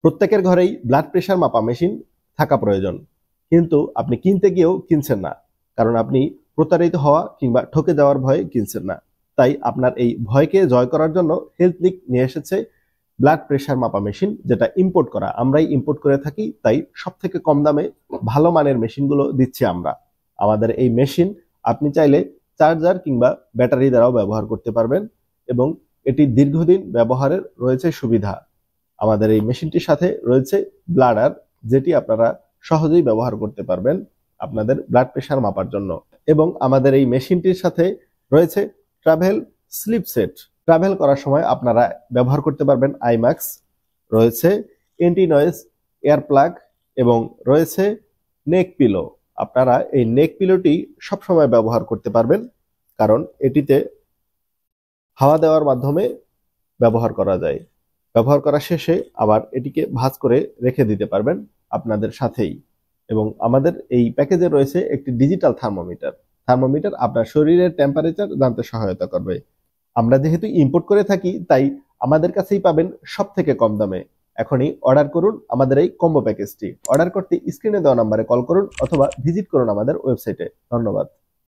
প্রত্যেকের ঘরেই blood pressure মাপা মেশিন থাকা প্রয়োজন, কিন্তু আপনি কিনতে গিয়েও কিনছেন না, কারণ আপনি প্রতারিত হওয়া কিংবা ঠকে যাওয়ার ভয়ে কিনছেন না। তাই আপনার এই ভয়কে জয় করার জন্য হেলথলিক নিয়ে এসেছে ব্লাড প্রেশার মাপা মেশিন, যেটা ইম্পোর্ট করা, আমরাই ইম্পোর্ট করে থাকি। তাই সব থেকে কম দামে ভালো মানের মেশিনগুলো দিচ্ছি আমরা। আমাদের এই মেশিন আপনি চাইলে চার্জার কিংবা ব্যাটারি দ্বারাও ব্যবহার করতে পারবেন এবং এটি দীর্ঘদিন ব্যবহারের রয়েছে সুবিধা। আমাদের এই মেশিনটির সাথে রয়েছে ব্লাডার, যেটি আপনারা সহজেই ব্যবহার করতে পারবেন আপনাদের ব্লাড প্রেশার মাপার জন্য। এবং আমাদের এই মেশিনটির সাথে রয়েছে ট্রাভেল স্লিপ সেট। ট্রাভেল করার সময় আপনারা ব্যবহার করতে পারবেন আইম্যাক্স, রয়েছে এন্টি নয়েজ এয়ার প্লাগ এবং রয়েছে নেক পিলো। আপনারা এই নেক পিলোটি সবসময় ব্যবহার করতে পারবেন, কারণ এটিতে হাওয়া দেওয়ার মাধ্যমে ব্যবহার করা যায়। ব্যবহার করা শেষে আবার এটিকে ভাঁজ করে রেখে দিতে পারবেন আপনাদের সাথেই। এবং আমাদের এই প্যাকেজে রয়েছে একটি ডিজিটাল থার্মোমিটার। থার্মোমিটার আপনার শরীরের টেম্পারেচার জানতে সহায়তা করবে। আমরা যেহেতু ইম্পোর্ট করে থাকি, তাই আমাদের কাছেই পাবেন সব থেকে কম দামে। এখনই অর্ডার করুন আমাদের এই কম্বো প্যাকেজটি। অর্ডার করতে স্ক্রিনে দেওয়া নম্বরে কল করুন অথবা ভিজিট করুন আমাদের ওয়েবসাইটে। ধন্যবাদ।